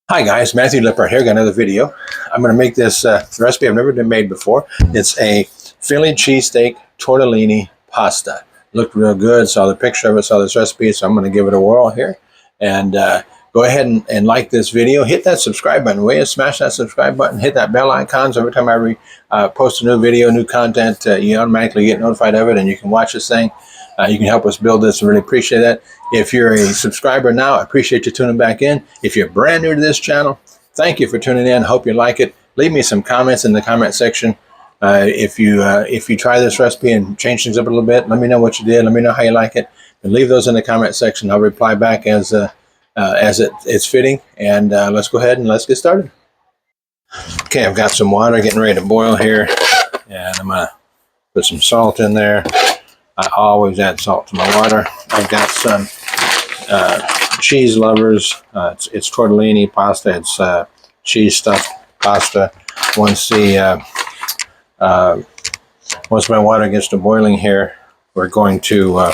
Hi guys, Matthew Lippert here, got another video. I'm going to make this recipe I've never made before. It's a Philly cheesesteak tortellini pasta. Looked real good, saw the picture of it, saw this recipe, so I'm going to give it a whirl here. And go ahead and like this video. Hit that subscribe button, will you? Smash that subscribe button, hit that bell icon, so every time I post a new video, new content, you automatically get notified of it and you can watch this thing. You can help us build this. I really appreciate that. If you're a subscriber now, I appreciate you tuning back in. If you're brand new to this channel, thank you for tuning in. Hope you like it. Leave me some comments in the comment section. If you try this recipe and change things up a little bit, let me know what you did. Let me know how you like it. And leave those in the comment section. I'll reply back as it's fitting. And let's go ahead and let's get started. Okay, I've got some water getting ready to boil here. And I'm going to put some salt in there. I always add salt to my water. I've got some cheese lovers. It's tortellini pasta. It's cheese stuffed pasta. Once my water gets to boiling here, we're going to go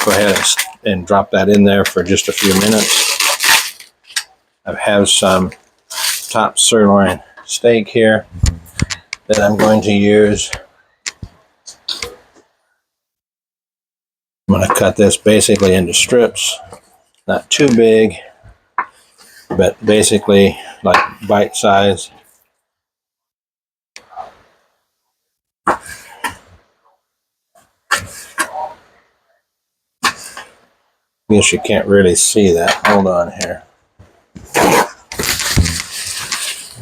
ahead and drop that in there for just a few minutes. I have some top sirloin steak here that I'm going to use. I'm going to cut this basically into strips, not too big, but basically like bite size. Guess you can't really see that. Hold on here.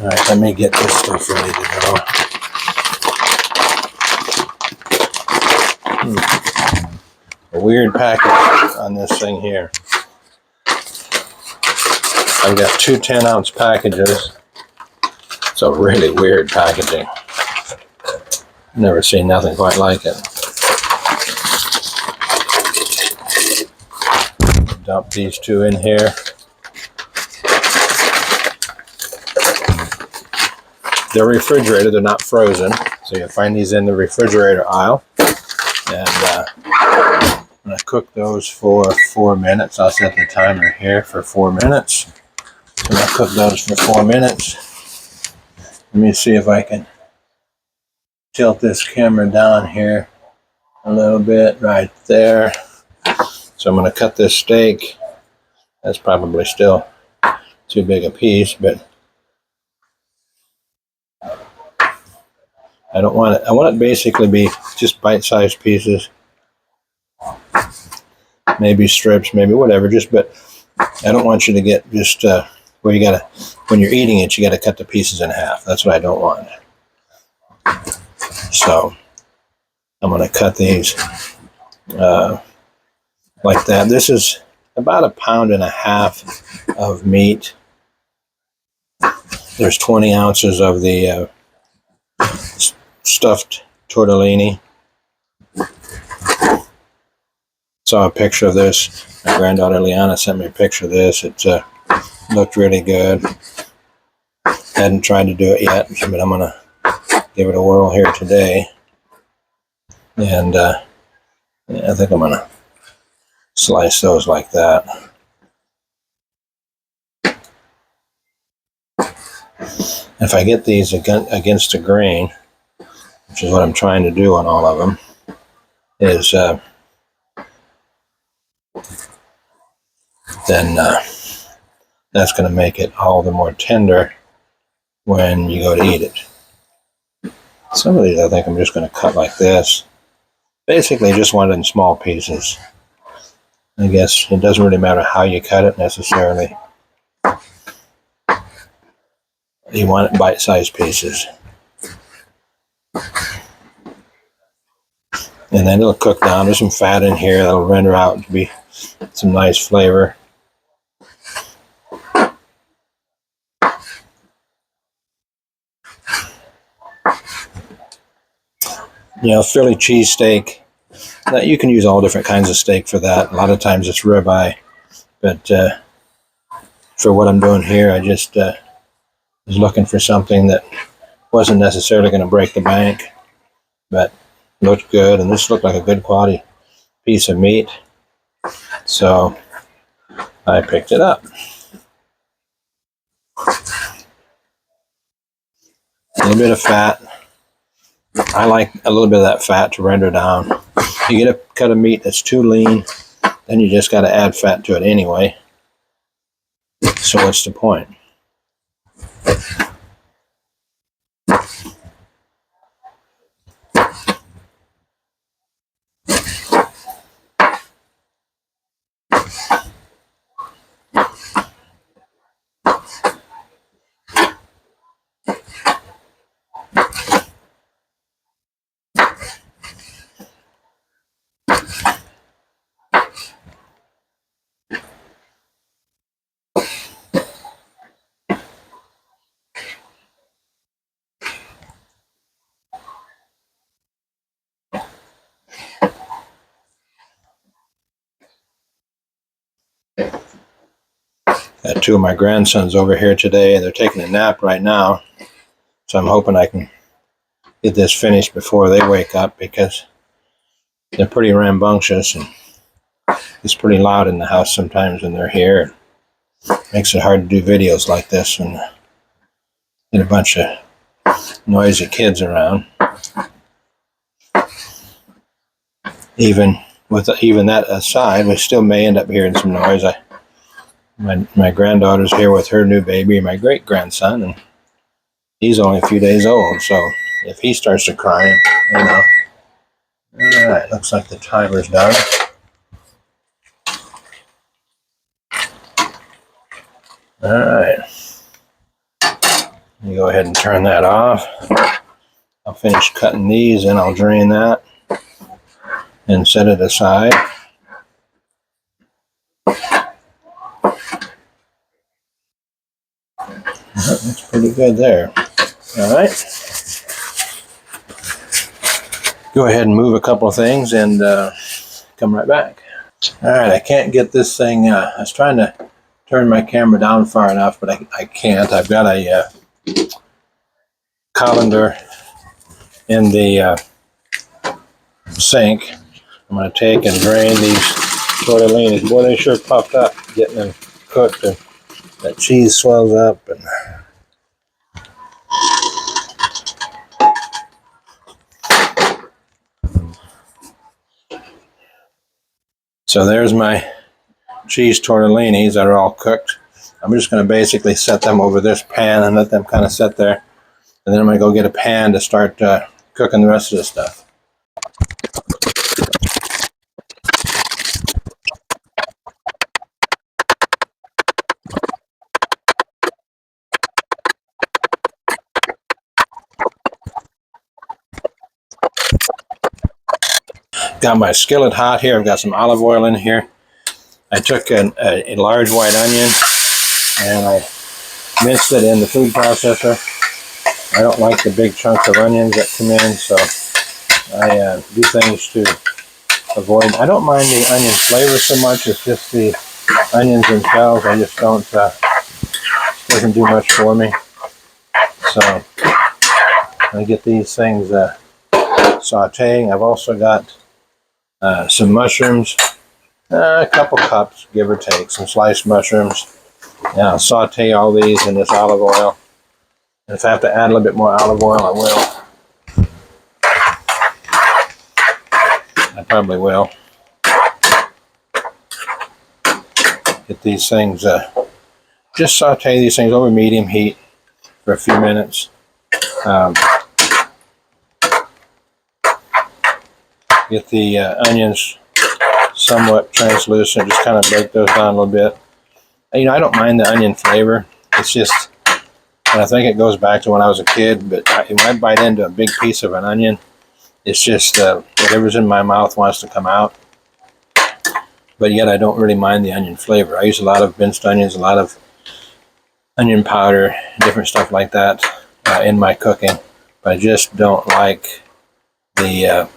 All right, let me get this stuff ready to go. A weird package on this thing here. I've got two 10-ounce packages. It's a really weird packaging. Never seen nothing quite like it. Dump these two in here. They're refrigerated, they're not frozen. So you'll find these in the refrigerator aisle. And I'm going to cook those for 4 minutes. I'll set the timer here for 4 minutes. So I'll cook those for 4 minutes. Let me see if I can tilt this camera down here a little bit right there. So I'm going to cut this steak. That's probably still too big a piece, but I don't want it. I want it basically be just bite-sized pieces. Maybe strips, maybe whatever, but I don't want you to get just where you gotta, when you're eating it, you gotta cut the pieces in half. That's what I don't want. So I'm gonna cut these like that. This is about 1.5 pounds of meat. There's 20 ounces of the stuffed tortellini. Saw a picture of this. My granddaughter Leana sent me a picture of this. It looked really good. Hadn't tried to do it yet, but I'm gonna give it a whirl here today. And yeah, I think I'm gonna slice those like that. If I get these against the grain, which is what I'm trying to do on all of them, is then that's going to make it all the more tender when you go to eat it. Some of these I think I'm just going to cut like this. Basically just want it in small pieces. I guess it doesn't really matter how you cut it necessarily. You want it bite-sized pieces. And then it'll cook down. There's some fat in here that'll render out to be some nice flavor. You know, Philly cheesesteak. You can use all different kinds of steak for that. A lot of times it's ribeye, but for what I'm doing here, I just was looking for something that wasn't necessarily going to break the bank, but looked good, and this looked like a good quality piece of meat, so I picked it up. A little bit of fat. I like a little bit of that fat to render down. You get a cut of meat that's too lean, then you just got to add fat to it anyway. So what's the point? Got two of my grandsons over here today, and they're taking a nap right now. So I'm hoping I can get this finished before they wake up, because they're pretty rambunctious, and it's pretty loud in the house sometimes when they're here. It makes it hard to do videos like this when get a bunch of noisy kids around. Even that aside, we still may end up hearing some noise. My granddaughter's here with her new baby, my great grandson, and he's only a few days old. So if he starts to cry, you know. All right, looks like the timer's done. All right, you go ahead and turn that off. I'll finish cutting these, and I'll drain that and set it aside. That's pretty good there. All right. Go ahead and move a couple of things and come right back. All right, I can't get this thing. I was trying to turn my camera down far enough, but I can't. I've got a colander in the sink. I'm going to take and drain these tortellinis. Boy, they sure puffed up getting them cooked, and that cheese swells up. And so there's my cheese tortellinis that are all cooked. I'm just going to basically set them over this pan and let them kind of sit there. And then I'm going to go get a pan to start cooking the rest of the stuff. Got my skillet hot here. I've got some olive oil in here. I took a large white onion and I minced it in the food processor. I don't like the big chunks of onions that come in, so I do things to avoid. I don't mind the onion flavor so much. It's just the onions themselves. I just don't, doesn't do much for me. So I get these things sauteing. I've also got some mushrooms, a couple cups, give or take, some sliced mushrooms. And I'll saute all these in this olive oil. And if I have to add a little bit more olive oil, I will. I probably will. Get these things, just saute these things over medium heat for a few minutes. Get the onions somewhat translucent, just kind of break those down a little bit. You know, I don't mind the onion flavor. It's just, and I think it goes back to when I was a kid, but when I bite into a big piece of an onion, it's just whatever's in my mouth wants to come out. But yet I don't really mind the onion flavor. I use a lot of minced onions, a lot of onion powder, different stuff like that in my cooking. But I just don't like the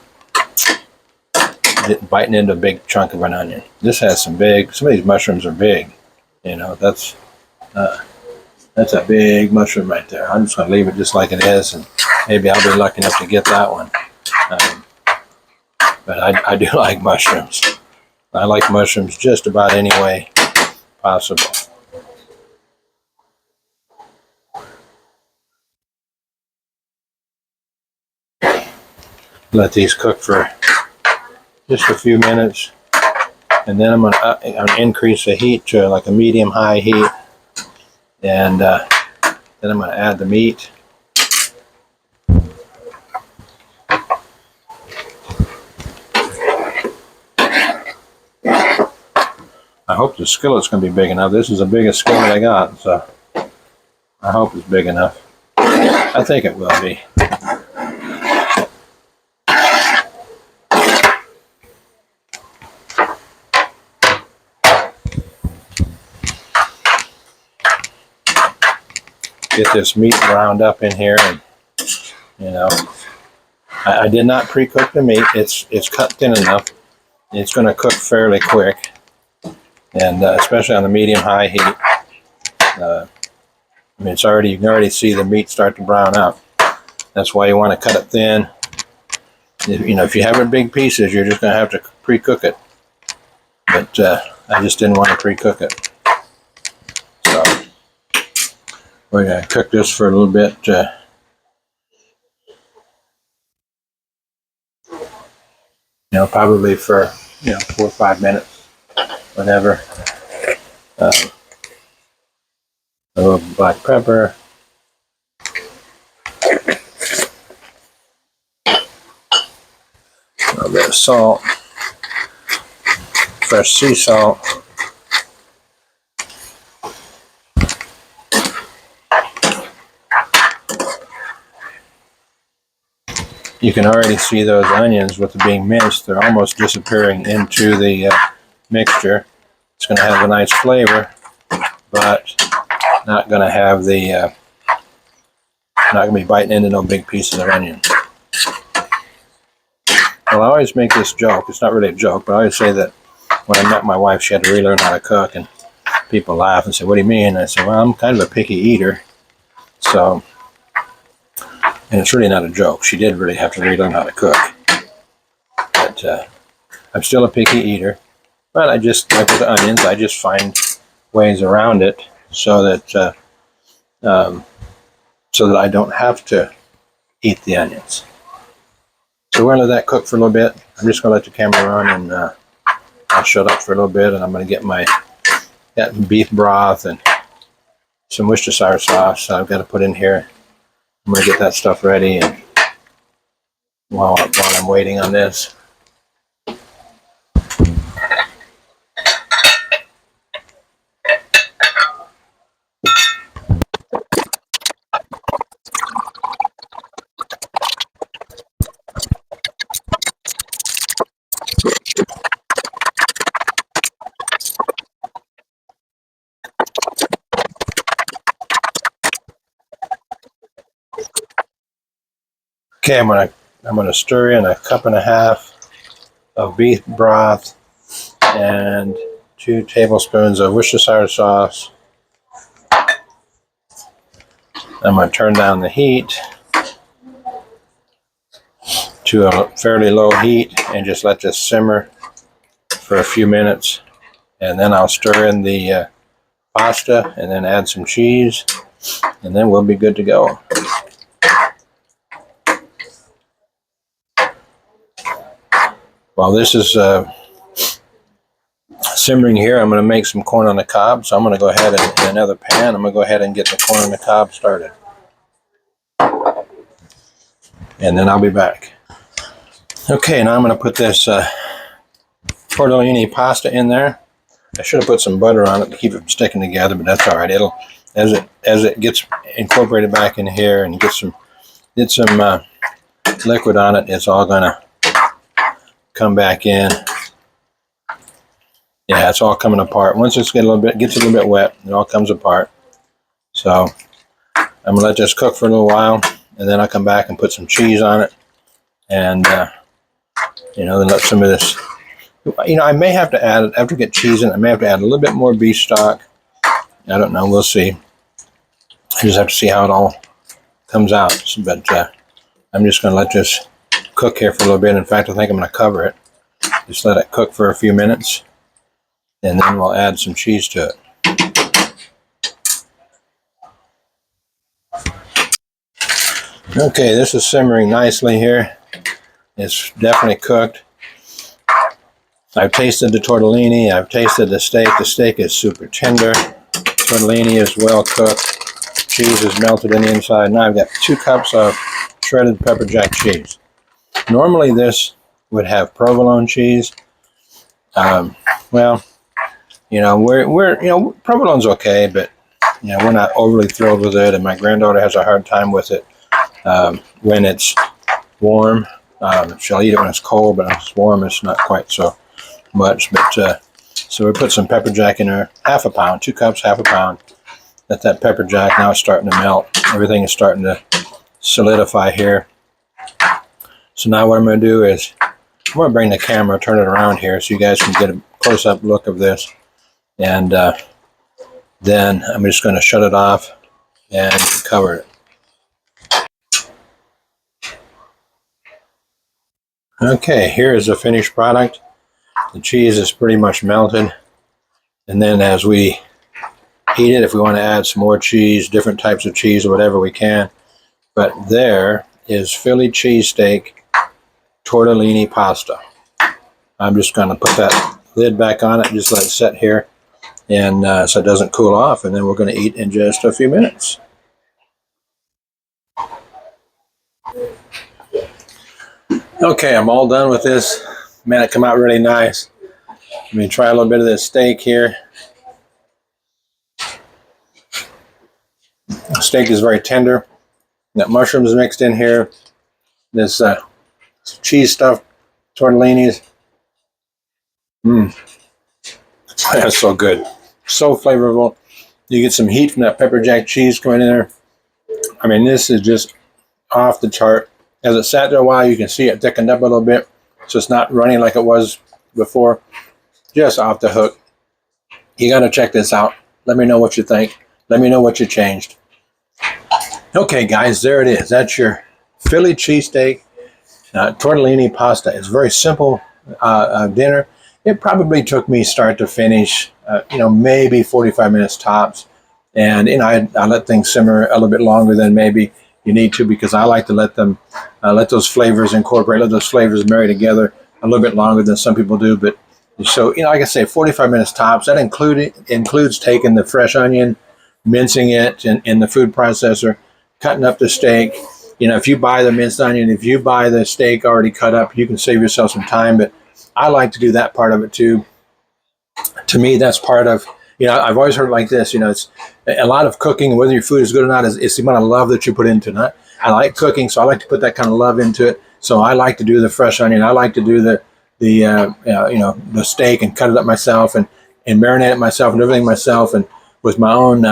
biting into a big chunk of an onion. This has some of these mushrooms are big. You know, that's a big mushroom right there. I'm just going to leave it just like it is, and maybe I'll be lucky enough to get that one. But I do like mushrooms. I like mushrooms just about any way possible. Let these cook for just a few minutes, and then I'm gonna increase the heat to like a medium-high heat, and then I'm gonna add the meat. I hope the skillet's going to be big enough. This is the biggest skillet I got, so I hope it's big enough. I think it will be. Get this meat browned up in here, and you know, I did not pre-cook the meat. It's cut thin enough. It's going to cook fairly quick, and especially on the medium-high heat. I mean, it's already, you can already see the meat start to brown up. That's why you want to cut it thin. You know, if you have it in big pieces, you're just going to have to pre-cook it. But I just didn't want to pre-cook it. So we're going to cook this for a little bit. You know, probably for 4 or 5 minutes, whatever. A little black pepper. A little bit of salt. Fresh sea salt. You can already see those onions with it being minced. They're almost disappearing into the mixture. It's going to have a nice flavor, but not going to have the, not going to be biting into no big pieces of onion. Well, I always make this joke. It's not really a joke, but I always say that when I met my wife, she had to relearn how to cook, and people laugh and say, "What do you mean?" And I said, "Well, I'm kind of a picky eater." So, and it's really not a joke. She did really have to relearn how to cook. But I'm still a picky eater. But I just, like with the onions, I just find ways around it so that I don't have to eat the onions. So we're going to let that cook for a little bit. I'm just going to let the camera run, and I'll shut up for a little bit, and I'm going to get my beef broth and some Worcestershire sauce I've got to put in here. I'm going to get that stuff ready, and while I'm waiting on this. Okay, I'm gonna stir in 1.5 cups of beef broth and 2 tablespoons of Worcestershire sauce. I'm gonna turn down the heat to a fairly low heat and just let this simmer for a few minutes, and then I'll stir in the pasta and then add some cheese, and then we'll be good to go. While this is simmering here, I'm going to make some corn on the cob. So I'm going to go ahead and, in another pan, I'm going to go ahead and get the corn on the cob started. And then I'll be back. Okay, now I'm going to put this tortellini pasta in there. I should have put some butter on it to keep it from sticking together, but that's all right. It'll, as it gets incorporated back in here and get some liquid on it, it's all going to come back in. Yeah, it's all coming apart. Once it gets a little bit wet, it all comes apart. So I'm gonna let this cook for a little while, and then I'll come back and put some cheese on it, and then let some of this. I may have to add, after I get cheese in, I may have to add a little bit more beef stock. I don't know. We'll see. I just have to see how it all comes out. But I'm just gonna let this cook here for a little bit. In fact, I think I'm going to cover it. Just let it cook for a few minutes, and then we'll add some cheese to it. Okay, this is simmering nicely here. It's definitely cooked. I've tasted the tortellini. I've tasted the steak. The steak is super tender. Tortellini is well cooked. Cheese is melted in the inside. Now I've got 2 cups of shredded Pepperjack cheese. Normally this would have provolone cheese. Well, you know, provolone's okay, but you know, we're not overly thrilled with it, and my granddaughter has a hard time with it when it's warm. She'll eat it when it's cold, but when it's warm, it's not quite so much. But so we put some Pepperjack in there, half a pound, 2 cups, half a pound. Let that Pepperjack, now it's starting to melt. Everything is starting to solidify here. So now what I'm going to do is I'm going to bring the camera, turn it around here so you guys can get a close-up look of this. And then I'm just going to shut it off and cover it. Okay, here is the finished product. The cheese is pretty much melted. And then as we heat it, if we want to add some more cheese, different types of cheese or whatever, we can. But there is Philly cheesesteak tortellini pasta. I'm just going to put that lid back on it, just let it set here, and so it doesn't cool off, and then we're going to eat in just a few minutes. Okay, I'm all done with this. Man, it came out really nice. Let me try a little bit of this steak here. The steak is very tender. Got mushrooms mixed in here. This cheese stuffed tortellinis. That's so good. So flavorful. You get some heat from that Pepperjack cheese coming in there. I mean, this is just off the chart. As it sat there a while, you can see it thickened up a little bit. So it's not running like it was before. Just off the hook. You got to check this out. Let me know what you think. Let me know what you changed. Okay, guys, there it is. That's your Philly cheesesteak tortellini pasta. It's a very simple dinner. It probably took me start to finish, you know, maybe 45 minutes tops. And, you know, I let things simmer a little bit longer than maybe you need to, because I like to let them, let those flavors incorporate, let those flavors marry together a little bit longer than some people do. But so, you know, like I say, 45 minutes tops. That includes taking the fresh onion, mincing it in the food processor, cutting up the steak. You know, if you buy the minced onion, if you buy the steak already cut up, you can save yourself some time. But I like to do that part of it too. To me, that's part of, you know, I've always heard it like this, you know, it's a lot of cooking, whether your food is good or not, is the amount of love that you put into it. I like cooking, so I like to put that kind of love into it. So I like to do the fresh onion. I like to do the steak and cut it up myself and marinate it myself and everything myself, and with my own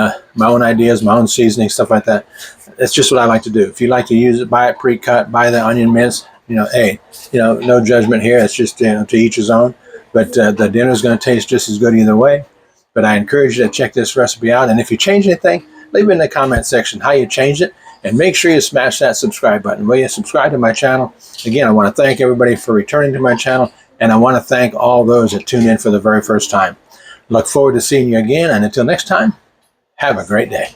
ideas, my own seasoning, stuff like that. It's just what I like to do. If you like to use it, buy it pre-cut, buy the onion mince. You know, hey, you know, no judgment here. It's just, you know, to each his own. But the dinner is going to taste just as good either way. But I encourage you to check this recipe out. And if you change anything, leave it in the comment section how you changed it. And make sure you smash that subscribe button. Will you subscribe to my channel? Again, I want to thank everybody for returning to my channel. And I want to thank all those that tuned in for the very first time. Look forward to seeing you again. And until next time, have a great day.